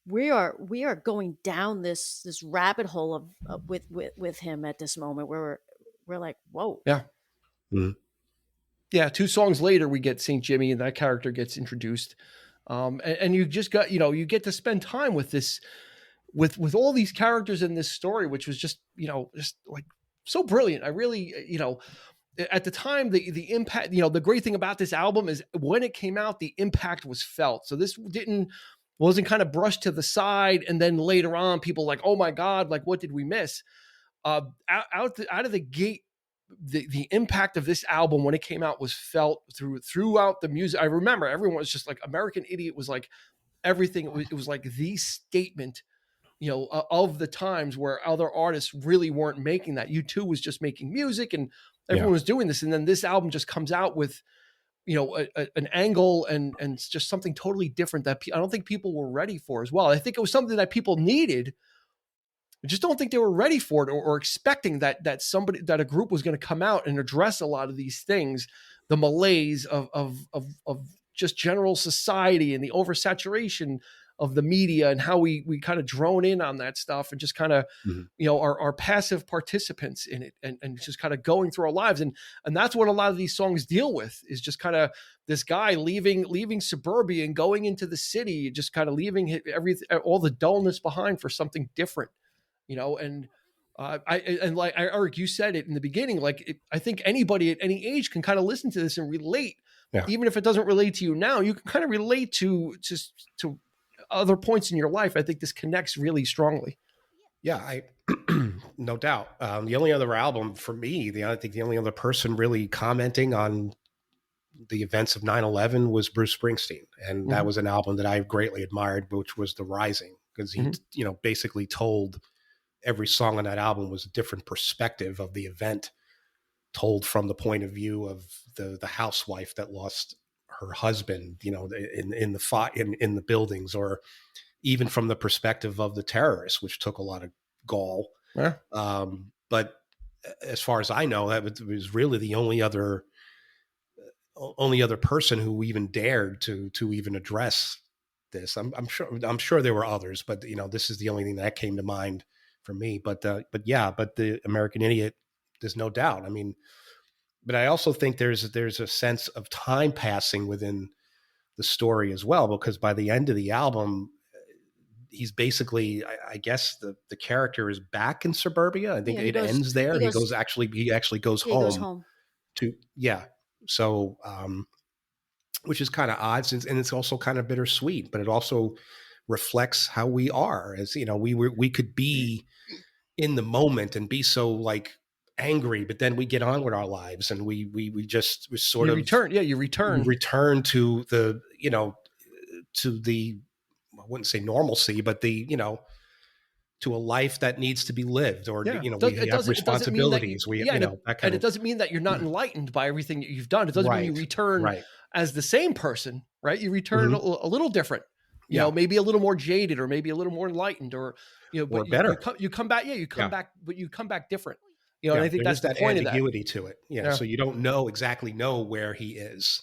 we are going down this rabbit hole of with him at this moment where we're like, whoa. Yeah. Mm-hmm. Yeah. 2 songs later, we get St. Jimmy, and that character gets introduced. And you just got, you get to spend time with this, with all these characters in this story, which was just, just like so brilliant. I really, at the time, the impact, the great thing about this album is when it came out, the impact was felt. So this wasn't kind of brushed to the side. And then later on, people like, oh my God, like, what did we miss? Out of the gate, the impact of this album when it came out was felt throughout the music. I remember everyone was just like, American Idiot was like everything. It was like the statement, of the times where other artists really weren't making that. U2 was just making music and everyone was doing this. And then this album just comes out with, an angle and just something totally different that I don't think people were ready for as well. I think it was something that people needed. I just don't think they were ready for it or expecting that a group was going to come out and address a lot of these things, the malaise of just general society and the oversaturation of the media and how we kind of drone in on that stuff and just kind of, are passive participants in it and just kind of going through our lives. And that's what a lot of these songs deal with, is just kind of this guy leaving suburbia and going into the city, just kind of leaving all the dullness behind for something different. And like Eric, you said it in the beginning, I think anybody at any age can kind of listen to this and relate. Yeah. Even if it doesn't relate to you now, you can kind of relate to other points in your life. I think this connects really strongly. Yeah. No doubt. The only other album for me, I think the only other person really commenting on the events of 9/11 was Bruce Springsteen. And that was an album that I greatly admired, which was The Rising, because he, basically told every song on that album was a different perspective of the event, told from the point of view of the housewife that lost her husband, in the buildings, or even from the perspective of the terrorists, which took a lot of gall. Yeah. But as far as I know, that was really the only other person who even dared to even address this. I'm sure there were others, but this is the only thing that came to mind for me. But the American Idiot, there's no doubt. I mean, but I also think there's a sense of time passing within the story as well, because by the end of the album, he's basically, I guess the character is back in suburbia. I think it ends there. He actually goes home. So, which is kind of odd, and it's also kind of bittersweet, but it also reflects how we are, as we could be in the moment and be so like angry, but then we get on with our lives, and we return to the, to the, I wouldn't say normalcy, but to a life that needs to be lived, or, we have responsibilities. And it doesn't mean that you're not enlightened by everything that you've done. It doesn't mean you return as the same person, right? You return a little different, maybe a little more jaded, or maybe a little more enlightened, or, but or better. You come back, back, but you come back different. And I think that's the point ambiguity of that. to it. So you don't exactly know where he is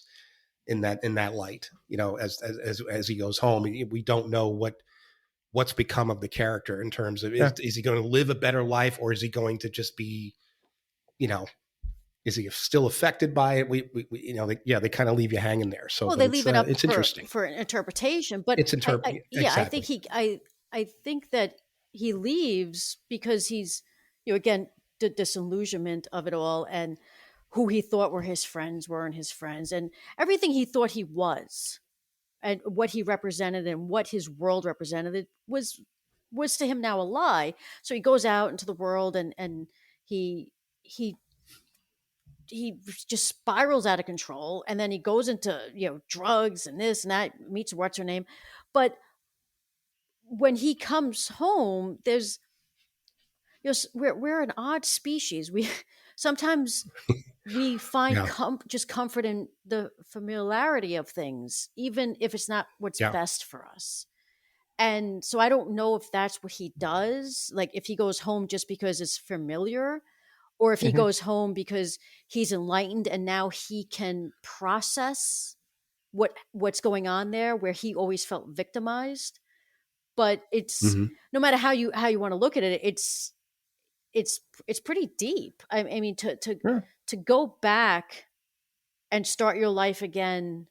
in that light, as he goes home. We don't know what's become of the character in terms of, is he going to live a better life, or is he going to just be, is he still affected by it? They kind of leave you hanging there. So they leave it up it's interesting for interpretation, but it's exactly. I think that he leaves because he's, again, the disillusionment of it all, and who he thought were his friends weren't his friends, and everything he thought he was, and what he represented and what his world represented was to him now a lie. So he goes out into the world, and he just spirals out of control, and then he goes into drugs and this and that, meets what's her name. But when he comes home, there's we're an odd species. We sometimes we find just comfort in the familiarity of things, even if it's not what's best for us. And so I don't know if that's what he does, like if he goes home just because it's familiar, or if he goes home because he's enlightened and now he can process what's going on there, where he always felt victimized. But it's no matter how you want to look at it, it's pretty deep. I mean, to go back and start your life again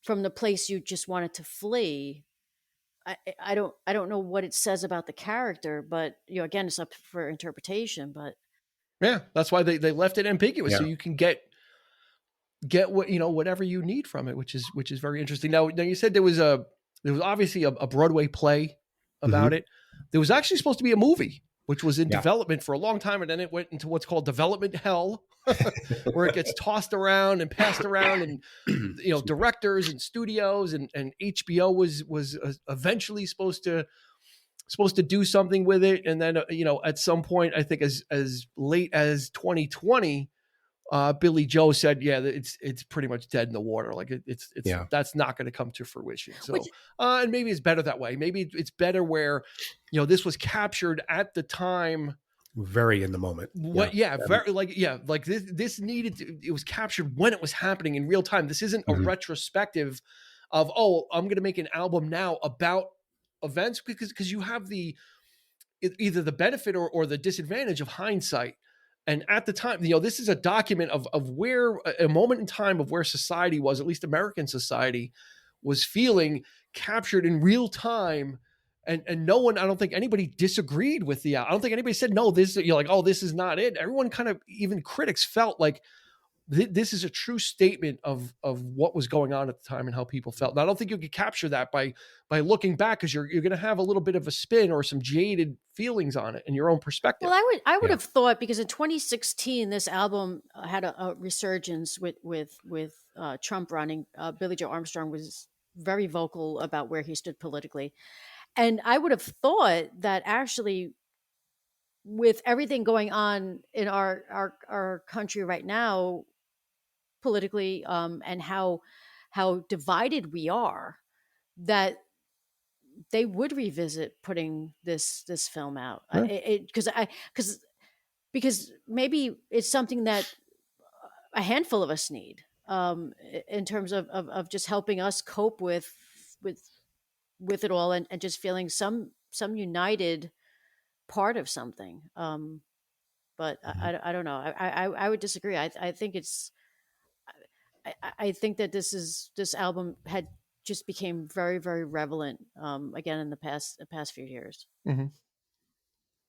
from the place you just wanted to flee. I don't know what it says about the character, but again, it's up for interpretation. But that's why they left it ambiguous, so you can get what whatever you need from it, which is very interesting. Now you said there was obviously a Broadway play about it. There was actually supposed to be a movie, which was in development for a long time, and then it went into what's called development hell, where it gets tossed around and passed around, and directors and studios and HBO was eventually supposed to do something with it, and then at some point, I think as late as 2020, Billy Joe said, it's pretty much dead in the water. Like it's that's not going to come to fruition. So, and maybe it's better that way. Maybe it's better where, this was captured at the time, very in the moment. This needed to, it was captured when it was happening in real time. This isn't a retrospective of, I'm going to make an album now about events, because you have either the benefit or the disadvantage of hindsight. And at the time, this is a document of where, a moment in time of where society was, at least American society was feeling, captured in real time. And no one, I don't think anybody disagreed with I don't think anybody said, no, this, this is not it. Everyone kind of, even critics, felt like, this is a true statement of what was going on at the time and how people felt. And I don't think you could capture that by looking back, because you're going to have a little bit of a spin or some jaded feelings on it in your own perspective. Well, I would have thought, because in 2016 this album had a resurgence with Trump running. Billy Joe Armstrong was very vocal about where he stood politically, and I would have thought that actually, with everything going on in our country right now politically, and how divided we are, that they would revisit putting this film out. Because maybe it's something that a handful of us need, in terms of just helping us cope with it all, and just feeling some united part of something. But I don't know. I would disagree. I think it's. I think that this album had just became very, very relevant, again, in the past few years. Mm-hmm.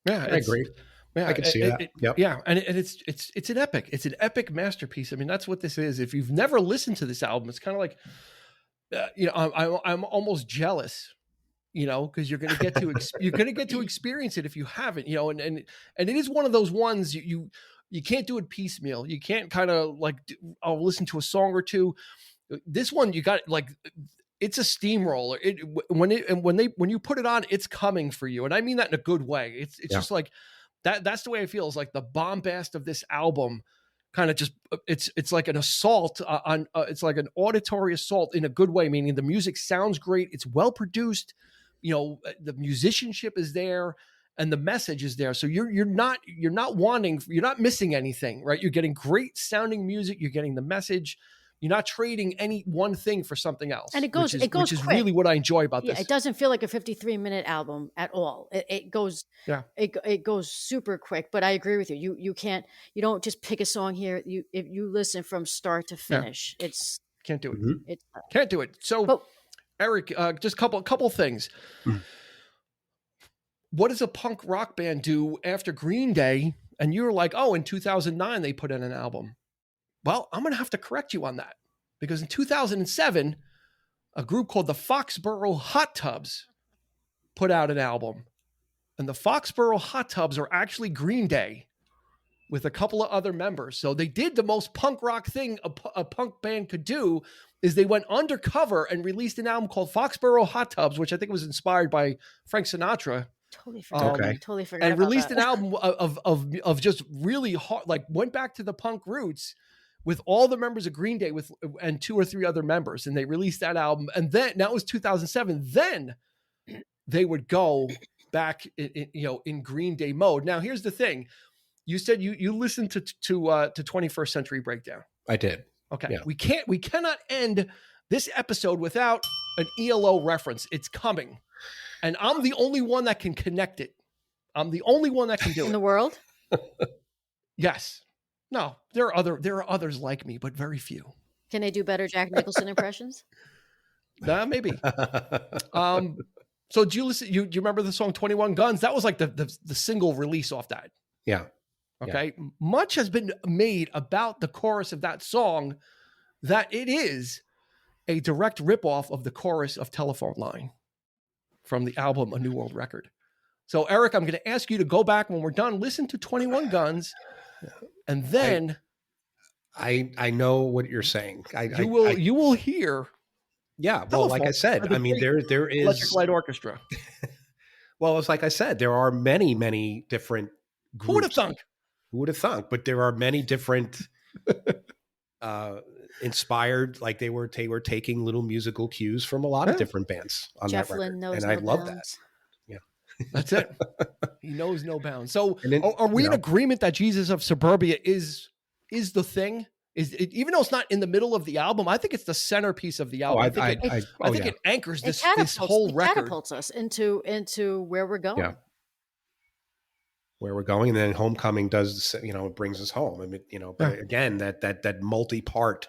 Yeah, I agree. Yeah, I can see that. Yep. Yeah, and it's an epic. It's an epic masterpiece. I mean, that's what this is. If you've never listened to this album, it's kind of like, I'm almost jealous, because you're going to get to experience it if you haven't, and it is one of those ones you can't do it piecemeal. You can't kind of like, I'll listen to a song or two. This one, you got like, it's a steamroller. When you put it on, it's coming for you. And I mean that in a good way. It's just like that. That's the way it feels. Like the bombast of this album kind of just, it's like an assault on, it's like an auditory assault in a good way, meaning the music sounds great. It's well produced. The musicianship is there and the message is there. So you're not missing anything, right? You're getting great sounding music. You're getting the message. You're not trading any one thing for something else. And it goes which is quick. Really what I enjoy about this. It doesn't feel like a 53-minute album at all. It goes, it goes super quick, but I agree with you. You don't just pick a song here. If you listen from start to finish, can't do it. Mm-hmm. Can't do it. So Eric, just couple things. Mm. What does a punk rock band do after Green Day? And you're like, oh, in 2009, they put in an album. Well, I'm going to have to correct you on that, because in 2007, a group called the Foxborough Hot Tubs put out an album. And the Foxborough Hot Tubs are actually Green Day with a couple of other members. So they did the most punk rock thing a punk band could do, is they went undercover and released an album called Foxborough Hot Tubs, which I think was inspired by Frank Sinatra. Totally forgot. And released an album of just really hard, like went back to the punk roots with all the members of Green Day and 2 or 3 other members. And they released that album. And then that was 2007. Then they would go back in Green Day mode. Now, here's the thing. You said you listened to 21st Century Breakdown. I did. Okay. Yeah. We cannot end this episode without an ELO reference. It's coming. And I'm the only one that can connect it. I'm the only one that can do it. In the world? Yes. No, there are others like me, but very few. Can they do better Jack Nicholson impressions? Maybe. So do you listen? You remember the song 21 Guns? That was like the single release off that. Yeah. Okay. Yeah. Much has been made about the chorus of that song, that it is a direct ripoff of the chorus of Telephone Line from the album A New World Record. So Eric, I'm going to ask you to go back when we're done, listen to 21 Guns, and then I know what you're saying. You will hear. Yeah. Well, like I said, I mean, there is Electric Light Orchestra. Well, it's like I said, there are many different groups. Who would have thunk? Who would have thunk? But there are many different inspired, like they were taking little musical cues from a lot of different bands on Jeff that record. Lynne knows and no I love bounds. that. Yeah. That's it. He knows no bounds. So then, are we in agreement that Jesus of Suburbia is the thing? Is it, even though it's not in the middle of the album, I think it's the centerpiece of the album. I think it anchors this whole record. It catapults us into where we're going. Yeah. Where we're going, and then Homecoming does, brings us home. I mean, but again, that multi-part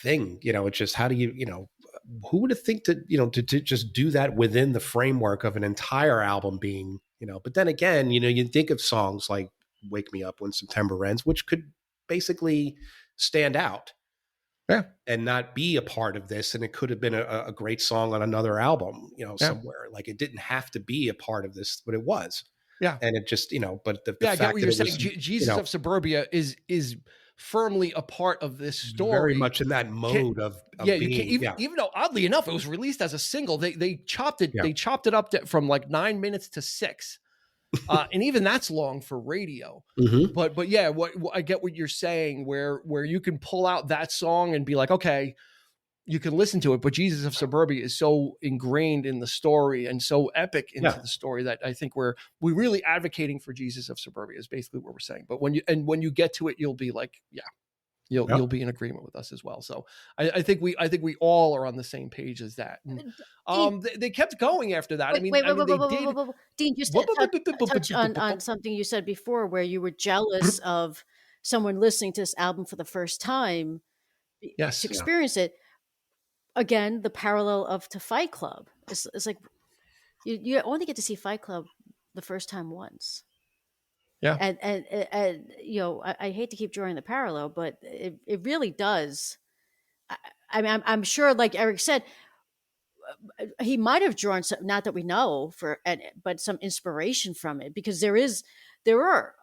thing, it's just, how do you, who would have think to just do that within the framework of an entire album being, but then again, you think of songs like Wake Me Up When September Ends, which could basically stand out. Yeah. And not be a part of this. And it could have been a great song on another album, somewhere. Like it didn't have to be a part of this, but it was. Yeah. And it just, but the I fact get what you're that saying. Jesus of Suburbia is firmly a part of this story. Very much in that mode of being, even though oddly enough, it was released as a single, they chopped it. Yeah. They chopped it up from like 9 minutes to 6. And even that's long for radio. Mm-hmm. But yeah, I get what you're saying, where you can pull out that song and be like, okay, you can listen to it. But Jesus of Suburbia is so ingrained in the story and so epic into the story that I think we're really advocating for Jesus of Suburbia is basically what we're saying. But when you get to it, you'll be like, you'll be in agreement with us as well. So I think we all are on the same page as that. And, they kept going after that. Dean, just touch on something you said before, where you were jealous of someone listening to this album for the first time. Yes, to experience it. Again, the parallel to Fight Club. It's like you only get to see Fight Club the first time once. Yeah. And I hate to keep drawing the parallel, but it really does. I mean, I'm sure, like Eric said, he might have drawn some, not that we know but some inspiration from it, because there are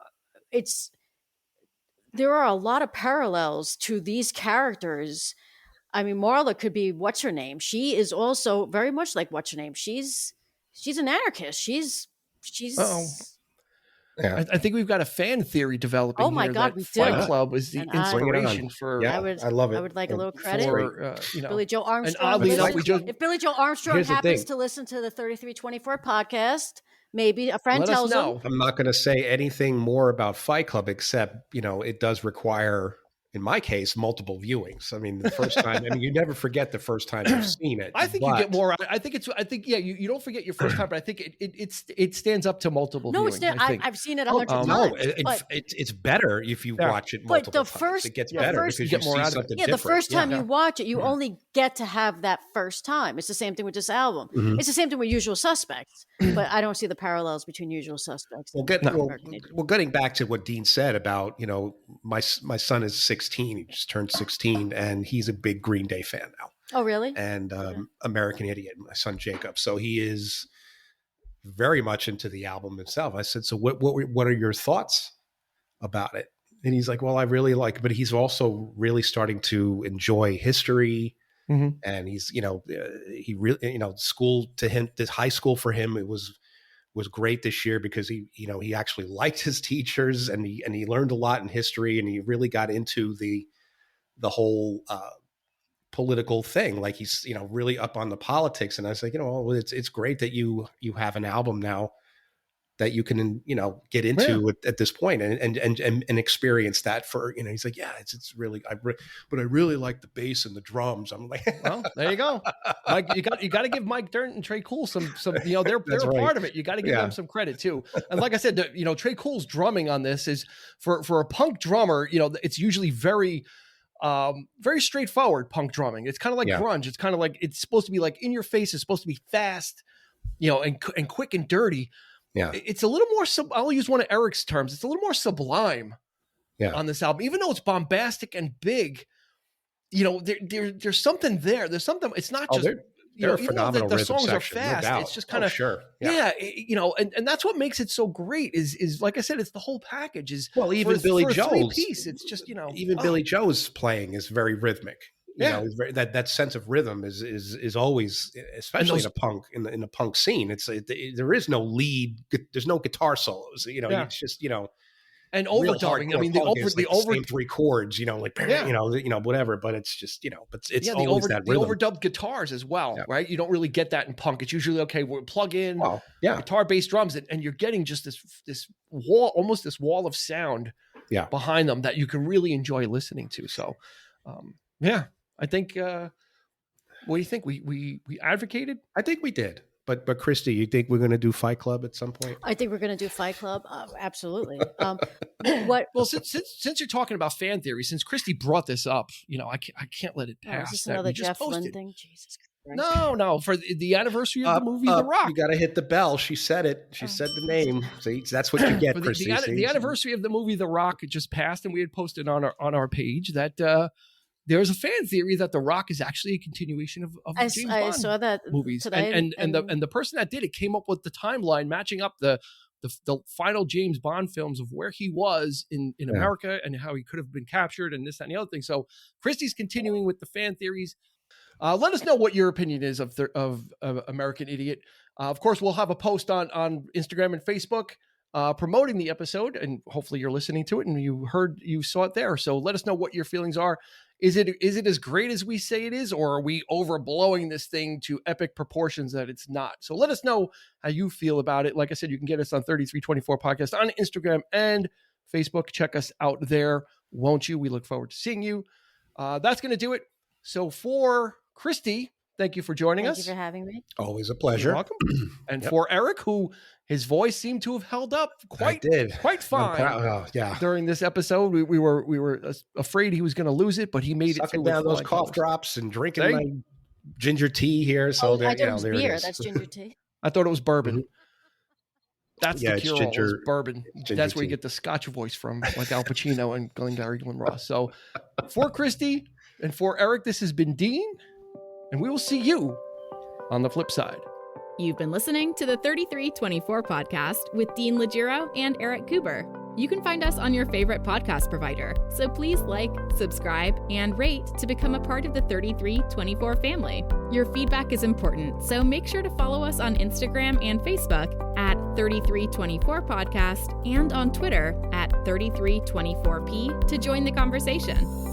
a lot of parallels to these characters. I mean, Marla could be what's her name. She is also very much like what's her name. She's an anarchist. She's. Yeah. I think we've got a fan theory developing. Oh my God, that Fight Club was the inspiration for. Yeah, I love it. I would like a little credit for Billy Joe Armstrong. And oddly enough, if Billy Joe Armstrong happens to listen to the 3324 podcast, maybe a friend tells him. I'm not going to say anything more about Fight Club, except it does require, in my case, multiple viewings. I mean, the first time, you never forget the first time you've seen it. I think you get more. I think you don't forget your first time, but I think it stands up to multiple viewings. No, I've seen it 100 times. No, it's better if you watch it multiple times. It gets better because you get more out of it. Yeah, the first time you watch it, you only get to have that first time. It's the same thing with this album. Mm-hmm. It's the same thing with Usual Suspects, but I don't see the parallels between Usual Suspects. Well, getting back to what Dean said about, my son is 16. He just turned 16, and he's a big Green Day fan now. Oh, really? And American Idiot, my son Jacob. So he is very much into the album himself. I said, so what are your thoughts about it? And he's like, well, I really like it, but he's also really starting to enjoy history. Mm-hmm. And he's, he really, school to him, this high school for him, it was great this year because he actually liked his teachers and he learned a lot in history, and he really got into the whole political thing. Like he's, really up on the politics. And I was like, it's great that you have an album now that you can, get into at this point and experience that for, he's like, yeah, it's really, but I really like the bass and the drums. I'm like, well, there you go. Mike, you got to give Mike Dirnt and Trey Cool some, they're a part of it. You got to give them some credit too. And like I said, Trey Cool's drumming on this is for a punk drummer, it's usually very straightforward punk drumming. It's kind of like grunge. It's kind of like, it's supposed to be like in your face. It's supposed to be fast, and quick and dirty. Yeah, it's a little more. I'll use one of Eric's terms. It's a little more sublime on this album, even though it's bombastic and big. There's something there. There's something. It's not just they're a phenomenal the songs section, are fast. No doubt. It's just kind of and that's what makes it so great. Is like I said, it's the whole package. Even Billy Joe's piece. It's just Billy Joe's playing is very rhythmic. That sense of rhythm is always, especially in the punk scene. There is no lead. There's no guitar solos. It's just and overdubbing. I mean, the same three chords. Whatever. But it's just but it's always that rhythm. The overdubbed guitars as well, right? You don't really get that in punk. It's usually we'll plug in guitar, bass, drums, and you're getting just this wall, almost this wall of sound behind them that you can really enjoy listening to. So, I think. What do you think? We advocated? I think we did. But Christy, you think we're going to do Fight Club at some point? I think we're going to do Fight Club. Absolutely. Well, since you're talking about fan theory, since Christy brought this up, I can't let it pass. Is this another Jeff Lynne thing? Jesus No, for the anniversary of the movie The Rock. You got to hit the bell. She said it. She said the name. See, that's what you get, For Christy. the anniversary of the movie The Rock just passed, and we had posted on our page that there's a fan theory that The Rock is actually a continuation of James Bond I saw that movies. today, And the person that did it came up with the timeline matching up the final James Bond films of where he was in America and how he could have been captured and this, that, and the other thing. So Christy's continuing with the fan theories. Let us know what your opinion is of American Idiot. Of course, we'll have a post on Instagram and Facebook promoting the episode, and hopefully you're listening to it and you saw it there. So let us know what your feelings are. Is it as great as we say it is, or are we overblowing this thing to epic proportions that it's not? So let us know how you feel about it. Like I said, you can get us on 3324 Podcast on Instagram and Facebook. Check us out there, won't you? We look forward to seeing you. That's going to do it. So for Christy, thank you for joining us. Thank you for having me. Always a pleasure. You're welcome. And for Eric, who his voice seemed to have held up quite fine during this episode. We were afraid he was going to lose it, but he made it through down those cough drops and drinking my ginger tea here. So I thought it was beer. That's ginger tea. I thought it was bourbon. Mm-hmm. That's the cure-all, is bourbon. That's where you tea. get the Scotch voice from, like Al Pacino and Glengarry Glen Ross. So for Christy and for Eric, this has been Dean, and we will see you on the flip side. You've been listening to the 3324 podcast with Dean Legiro and Eric Kuber. You can find us on your favorite podcast provider, so please like, subscribe, and rate to become a part of the 3324 family. Your feedback is important, so make sure to follow us on Instagram and Facebook at 3324 podcast and on Twitter at 3324p to join the conversation.